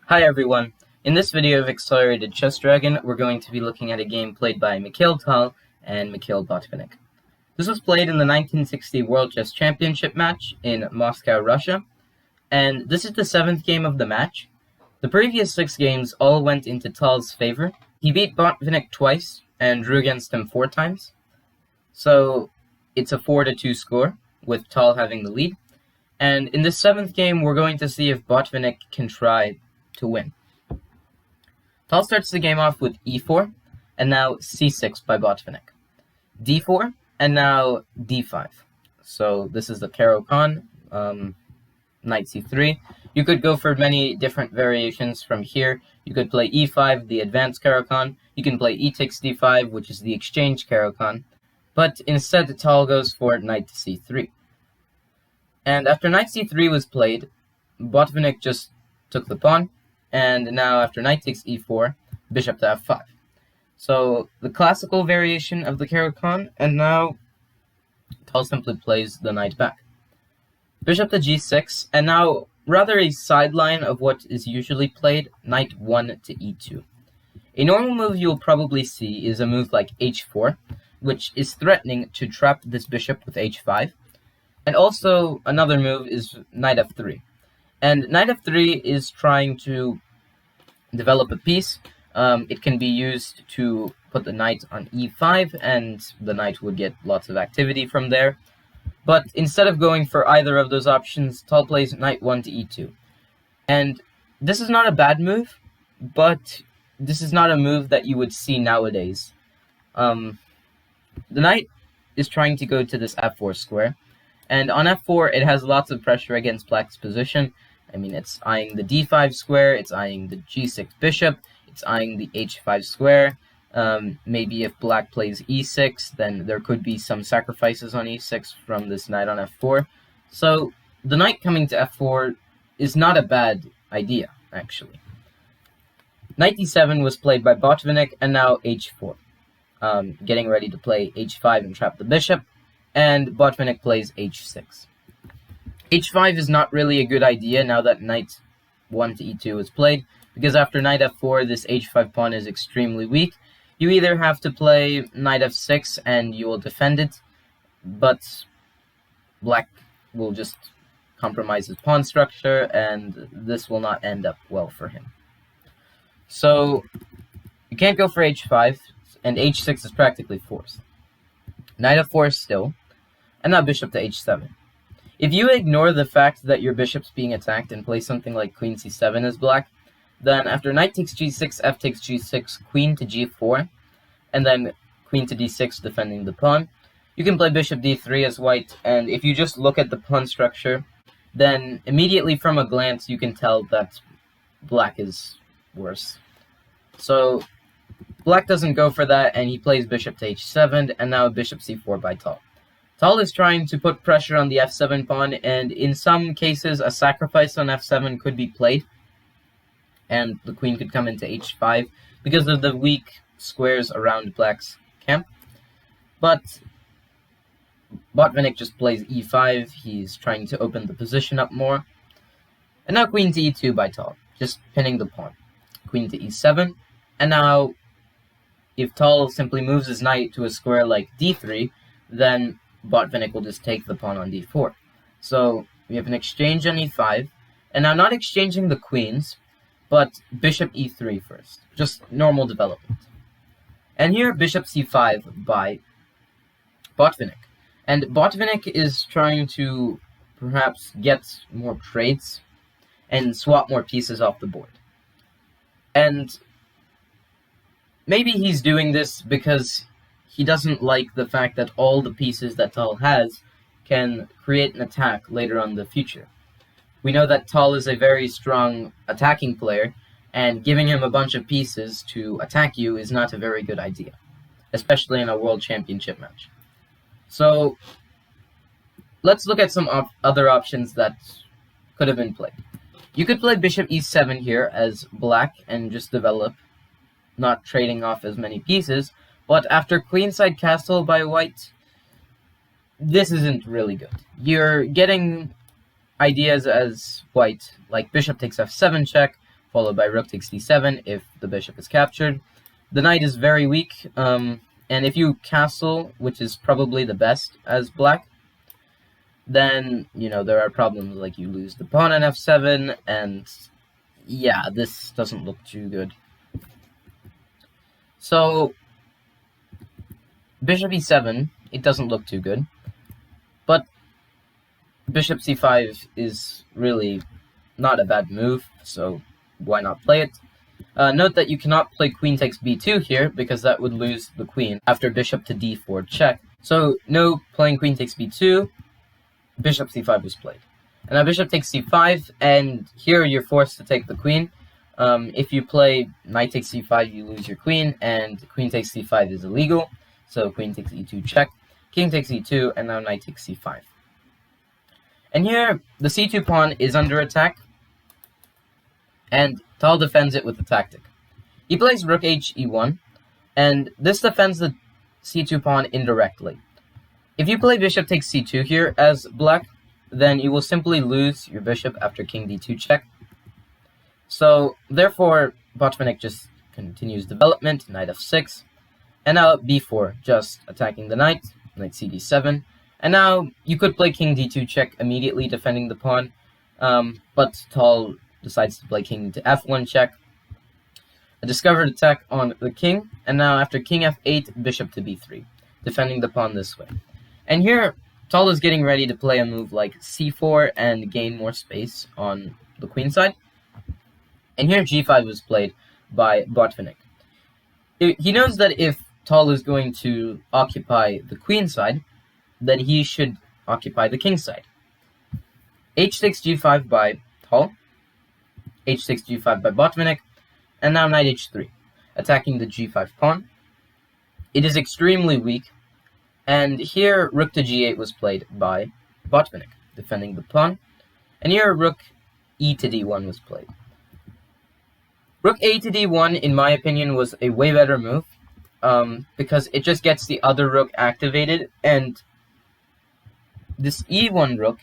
Hi everyone. In this video of Accelerated Chess Dragon, we're going to be looking at a game played by Mikhail and Mikhail Botvinnik. This was played in the 1960 World Chess Championship match in Moscow, Russia, and this is the 7th game of the match. The previous 6 games all went into Tal's favor. He beat Botvinnik twice and drew against him 4 times. So it's a 4-2 score, with Tal having the lead. And in this 7th game, we're going to see if Botvinnik can try to win. Tal starts the game off with e4, and now c6 by Botvinnik. d4, and now d5. So this is the Caro-Kann, knight c3. You could go for many different variations from here. You could play e5, the advanced Caro-Kann. You can play e takes d5, which is the exchange Caro-Kann. But instead, Tal goes for knight to c3. And after knight c3 was played, Botvinnik just took the pawn, and now after knight takes e4, bishop to f5. So the classical variation of the Caro-Kann, and now Tal simply plays the knight back. Bishop to g6, and now rather a sideline of what is usually played, knight 1 to e2. A normal move you'll probably see is a move like h4, which is threatening to trap this bishop with h5. And also another move is knight f3. And knight f3 is trying to develop a piece. It can be used to put the knight on e5, and the knight would get lots of activity from there. But instead of going for either of those options, Tal plays knight 1 to e2. And this is not a bad move, but this is not a move that you would see nowadays. The knight is trying to go to this f4 square, and on f4 it has lots of pressure against black's position. I mean, it's eyeing the d5 square, it's eyeing the g6 bishop, it's eyeing the h5 square. Maybe if black plays e6, then there could be some sacrifices on e6 from this knight on f4. So the knight coming to f4 is not a bad idea, actually. Knight d7 was played by Botvinnik, and now h4. Getting ready to play h5 and trap the bishop, and Botvinnik plays h6. h5 is not really a good idea now that knight 1 to e2 is played, because after knight f4, this h5 pawn is extremely weak. You either have to play knight f6 and you will defend it, but black will just compromise his pawn structure, and this will not end up well for him. So you can't go for h5, and h6 is practically forced. Knight f4 still, and now bishop to h7. If you ignore the fact that your bishop's being attacked and play something like queen c7 as black, then after knight takes g6, f takes g6, queen to g4, and then queen to d6 defending the pawn, you can play bishop d3 as white, and if you just look at the pawn structure, then immediately from a glance you can tell that black is worse. So black doesn't go for that, and he plays bishop to h7, and now bishop c4 by Tal. Tal is trying to put pressure on the f7 pawn, and in some cases a sacrifice on f7 could be played, and the queen could come into h5 because of the weak squares around black's camp. But Botvinnik just plays e5, he's trying to open the position up more. And now queen to e2 by Tal, just pinning the pawn. Queen to e7, and now if Tal simply moves his knight to a square like d3, then Botvinnik will just take the pawn on d4. So we have an exchange on e5, and now not exchanging the queens, but bishop e3 first, just normal development. And here bishop c5 by Botvinnik. And Botvinnik is trying to perhaps get more trades and swap more pieces off the board. And maybe he's doing this because he doesn't like the fact that all the pieces that Tal has can create an attack later on in the future. We know that Tal is a very strong attacking player, and giving him a bunch of pieces to attack you is not a very good idea, especially in a world championship match. So let's look at some other options that could have been played. You could play bishop e7 here as black and just develop, not trading off as many pieces, but after queenside castle by white, this isn't really good. You're getting ideas as white, like bishop takes f7 check, followed by rook takes d7 if the bishop is captured. The knight is very weak, and if you castle, which is probably the best as black, then, there are problems like you lose the pawn on f7, and yeah, this doesn't look too good. So, bishop e7, it doesn't look too good, but bishop c5 is really not a bad move, so why not play it? Note that you cannot play queen takes b2 here, because that would lose the queen after bishop to d4 check. So, no playing queen takes b2, bishop c5 was played. And now bishop takes c5, and here you're forced to take the queen. If you play knight takes c5, you lose your queen, and queen takes c5 is illegal. So queen takes e2 check, king takes e2, and now knight takes c5. And here, the c2 pawn is under attack, and Tal defends it with a tactic. He plays rook h e1, and this defends the c2 pawn indirectly. If you play bishop takes c2 here as black, then you will simply lose your bishop after king d2 check. So, therefore, Botvinnik just continues development, knight f6, and now b4, just attacking the knight cd7, and now you could play king d2 check immediately, defending the pawn, but Tal decides to play king to f1 check, a discovered attack on the king, and now after king f8, bishop to b3, defending the pawn this way. And here, Tal is getting ready to play a move like c4 and gain more space on the queen side. And here g5 was played by Botvinnik. He knows that if Tal is going to occupy the queen side, then he should occupy the king side. h takes g5 by Tal, h takes g5 by Botvinnik, and now knight h3, attacking the g5 pawn. It is extremely weak, and here rook to g8 was played by Botvinnik, defending the pawn, and here rook e to d1 was played. Rook a to d1, in my opinion, was a way better move, because it just gets the other rook activated, and this e1 rook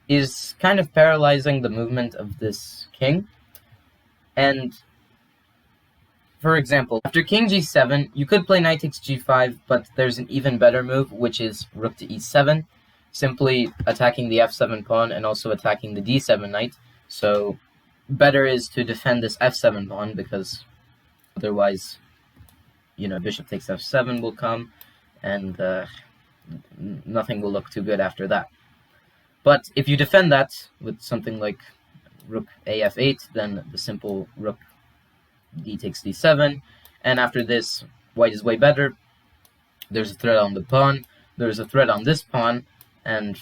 is kind of paralyzing the movement of this king. And, for example, after king g7, you could play knight takes g5, but there's an even better move, which is rook to e7, simply attacking the f7 pawn and also attacking the d7 knight. So, better is to defend this f7 pawn, because otherwise, bishop takes f7 will come, and nothing will look too good after that. But if you defend that with something like rook a f8, then the simple rook d takes d7, and after this, white is way better. There's a threat on the pawn, there's a threat on this pawn, and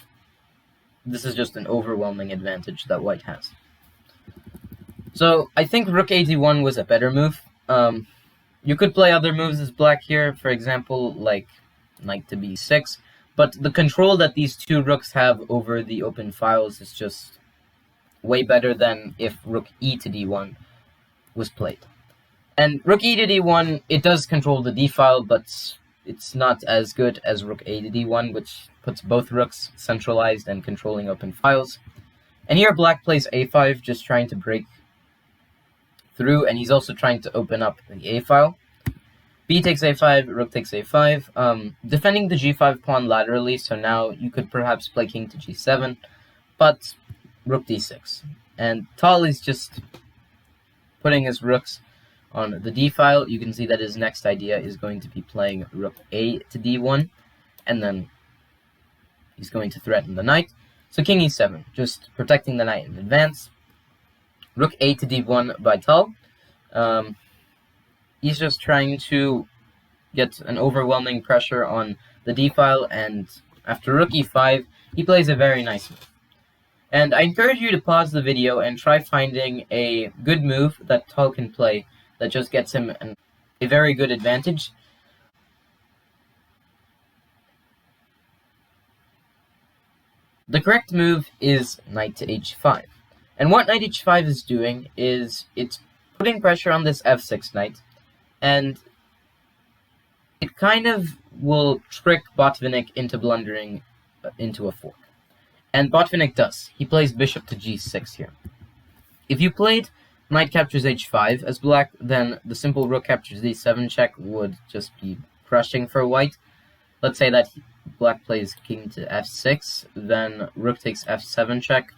this is just an overwhelming advantage that white has. So, I think rook a d1 was a better move. You could play other moves as black here, for example, like knight to b6, but the control that these two rooks have over the open files is just way better than if rook e to d1 was played. And rook e to d1, it does control the d-file, but it's not as good as rook a to d1, which puts both rooks centralized and controlling open files. And here black plays a5, just trying to break through, and he's also trying to open up the a-file. b takes a5, rook takes a5, defending the g5 pawn laterally, so now you could perhaps play king to g7, but rook d6. And Tal is just putting his rooks on the d-file. You can see that his next idea is going to be playing rook a to d1, and then he's going to threaten the knight. So king e7, just protecting the knight in advance. Rook a to d1 by Tal. He's just trying to get an overwhelming pressure on the d-file, and after rook e5, he plays a very nice move. And I encourage you to pause the video and try finding a good move that Tal can play that just gets him a very good advantage. The correct move is knight to h5. And what knight h5 is doing is it's putting pressure on this f6 knight, and it kind of will trick Botvinnik into blundering into a fork. And Botvinnik does. He plays bishop to g6 here. If you played knight captures h5 as black, then the simple rook captures d7 check would just be crushing for white. Let's say that black plays king to f6, then rook takes f7 check,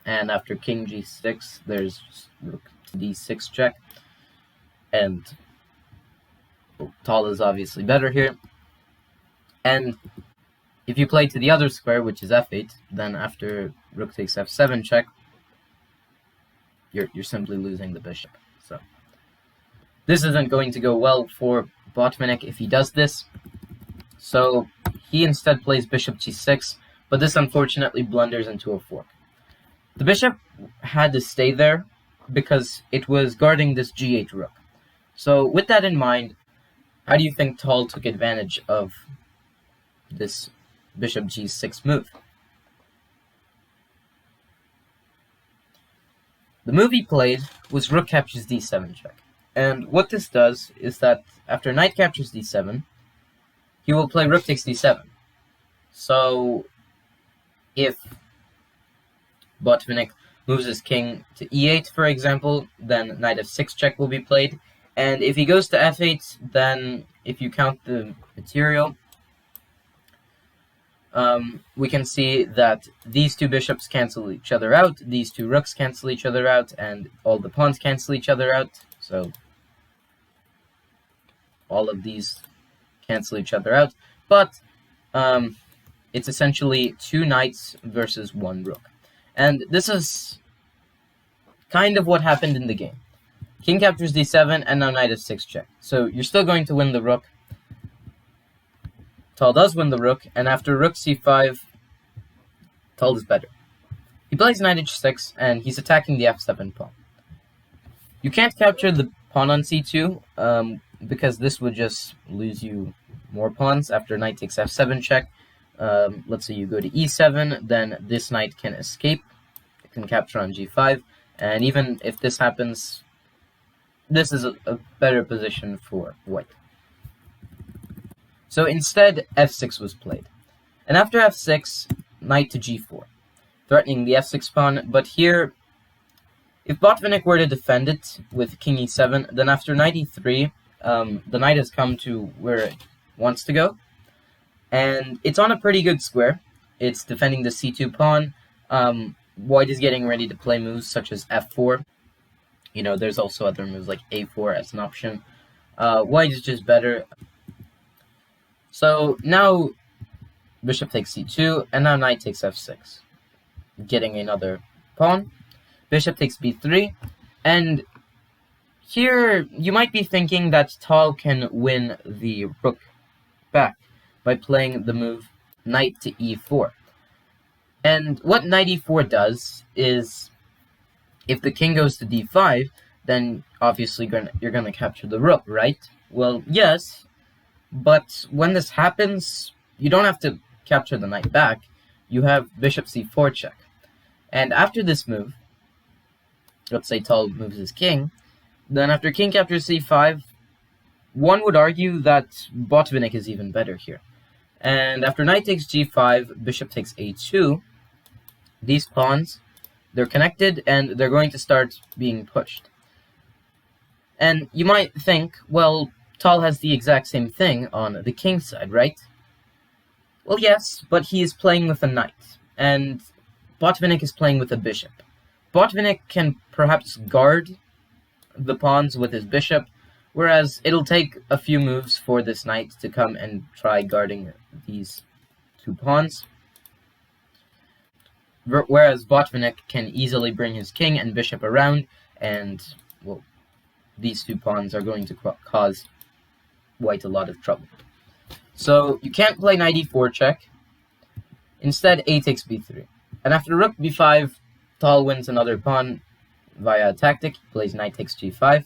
and after king g6, there's rook to d6 check, and tall is obviously better here. And if you play to the other square, which is f8, then after rook takes f7 check, you're simply losing the bishop. So this isn't going to go well for Botvinnik if he does this. So he instead plays bishop g6, but this unfortunately blunders into a fork. The bishop had to stay there because it was guarding this g8 rook. So with that in mind, how do you think Tal took advantage of this bishop g6 move? The move he played was rook captures d7 check. And what this does is that after knight captures d7, he will play rook takes d7. So if Botvinnik moves his king to e8, for example, then knight f6 check will be played. And if he goes to f8, then if you count the material, we can see that these two bishops cancel each other out, these two rooks cancel each other out, and all the pawns cancel each other out. So all of these cancel each other out. But it's essentially two knights versus one rook. And this is kind of what happened in the game. King captures d7, and now knight f6 check. So you're still going to win the rook. Tal does win the rook, and after rook c5, Tal is better. He plays knight h6, and he's attacking the f7 pawn. You can't capture the pawn on c2, because this would just lose you more pawns. After knight takes f7 check, let's say you go to e7, then this knight can escape. It can capture on g5, and even if this happens, this is a better position for white. So instead, f6 was played. And after f6, knight to g4, threatening the f6 pawn. But here, if Botvinnik were to defend it with king e7, then after knight e3, the knight has come to where it wants to go. And it's on a pretty good square. It's defending the c2 pawn. White is getting ready to play moves such as f4. You know, there's also other moves like a4 as an option. White is just better. So now bishop takes c2, and now knight takes f6, getting another pawn. Bishop takes b3, and here you might be thinking that Tal can win the rook back by playing the move knight to e4. And what knight e4 does is, if the king goes to d5, then obviously you're going to capture the rook, right? Well, yes, but when this happens, you don't have to capture the knight back. You have bishop c4 check. And after this move, let's say Tal moves his king, then after king captures c5, one would argue that Botvinnik is even better here. And after knight takes g5, bishop takes a2, these pawns, they're connected and they're going to start being pushed. And you might think, well, Tal has the exact same thing on the king side, right? Well, yes, but he is playing with a knight, and Botvinnik is playing with a bishop. Botvinnik can perhaps guard the pawns with his bishop, whereas it'll take a few moves for this knight to come and try guarding these two pawns. Whereas Botvinnik can easily bring his king and bishop around, and, well, these two pawns are going to cause white a lot of trouble. So you can't play knight e4 check. Instead, a takes b3. And after rook b5, Tal wins another pawn via a tactic. He plays knight takes g5.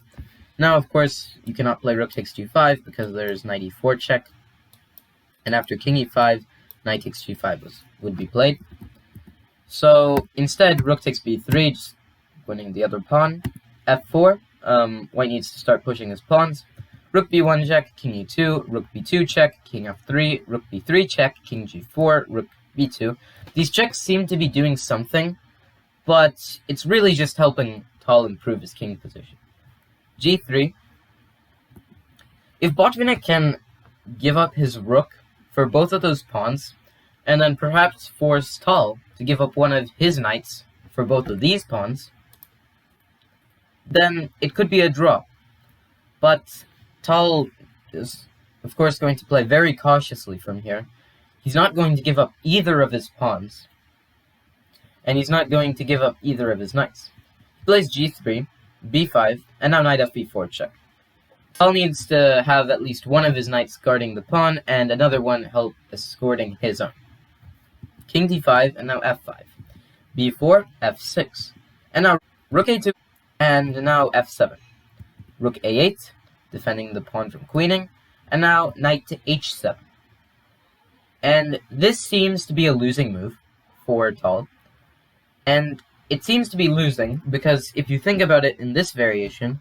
Now, of course, you cannot play rook takes g5 because there's knight e4 check. And after king e5, knight takes g5 would be played. So instead, rook takes b3, just winning the other pawn. f4, white needs to start pushing his pawns. Rook b1 check, king e2, rook b2 check, king f3, rook b3 check, king g4, rook b2. These checks seem to be doing something, but it's really just helping Tal improve his king position. G3. If Botvinnik can give up his rook for both of those pawns, and then perhaps force Tal to give up one of his knights for both of these pawns, then it could be a draw. But Tal is, of course, going to play very cautiously from here. He's not going to give up either of his pawns, and he's not going to give up either of his knights. He plays g3, b5, and now knight f4 check. Tal needs to have at least one of his knights guarding the pawn, and another one help escorting his own. King d5, and now f5. b4, f6. And now rook a2, and now f7. Rook a8, defending the pawn from queening, and now knight to h7. And this seems to be a losing move for Tal. And it seems to be losing because if you think about it in this variation,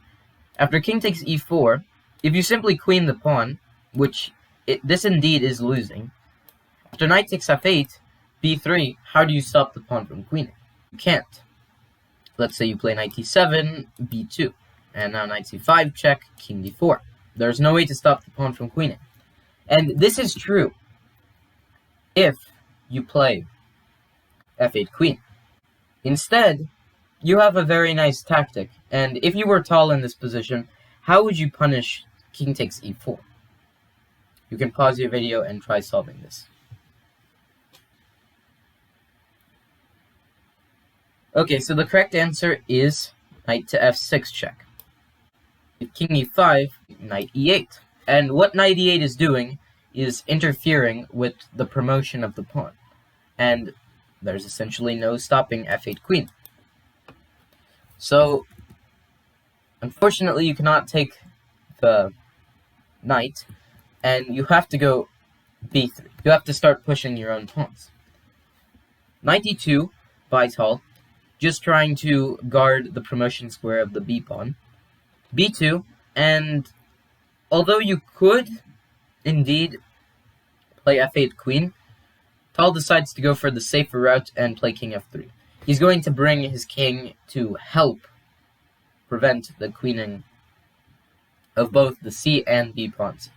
after king takes e4, if you simply queen the pawn, which this indeed is losing, after knight takes f8, b3, how do you stop the pawn from queening? You can't. Let's say you play knight e7, b2, and now knight c5 check, king d4. There's no way to stop the pawn from queening. And this is true if you play f8 queen. Instead, you have a very nice tactic, and if you were Tal in this position, how would you punish king takes e4? You can pause your video and try solving this. Okay, so the correct answer is knight to f6 check. King e5, knight e8. And what knight e8 is doing is interfering with the promotion of the pawn. And there's essentially no stopping f8 queen. So, unfortunately, you cannot take the knight, and you have to go b3. You have to start pushing your own pawns. Knight e2 by Tal, just trying to guard the promotion square of the b pawn. b2, and although you could indeed play f8 queen, Tal decides to go for the safer route and play king f3. He's going to bring his king to help prevent the queening of both the c and b pawns.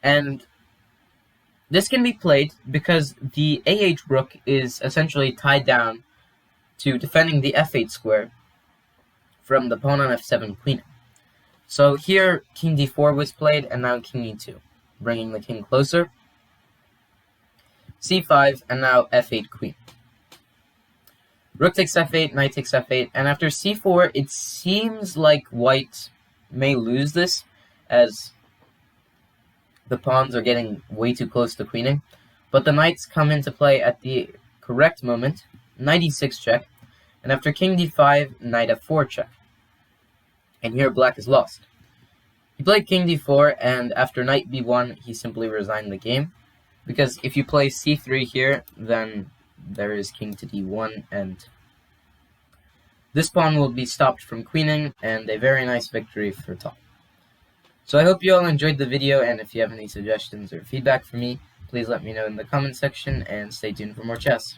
And this can be played because the a8 rook is essentially tied down to defending the f8 square from the pawn on f7 queening. So here, king d4 was played, and now king e2, bringing the king closer. c5, and now f8 queen. Rook takes f8, knight takes f8, and after c4, it seems like white may lose this, as the pawns are getting way too close to queening. But the knights come into play at the correct moment, knight e6 check, and after king d5, knight f4 check. And here black is lost. He played king d4, and after knight b1, he simply resigned the game. Because if you play c3 here, then there is king to d1, and this pawn will be stopped from queening, and a very nice victory for Tal. So I hope you all enjoyed the video, and if you have any suggestions or feedback for me, please let me know in the comment section, and stay tuned for more chess.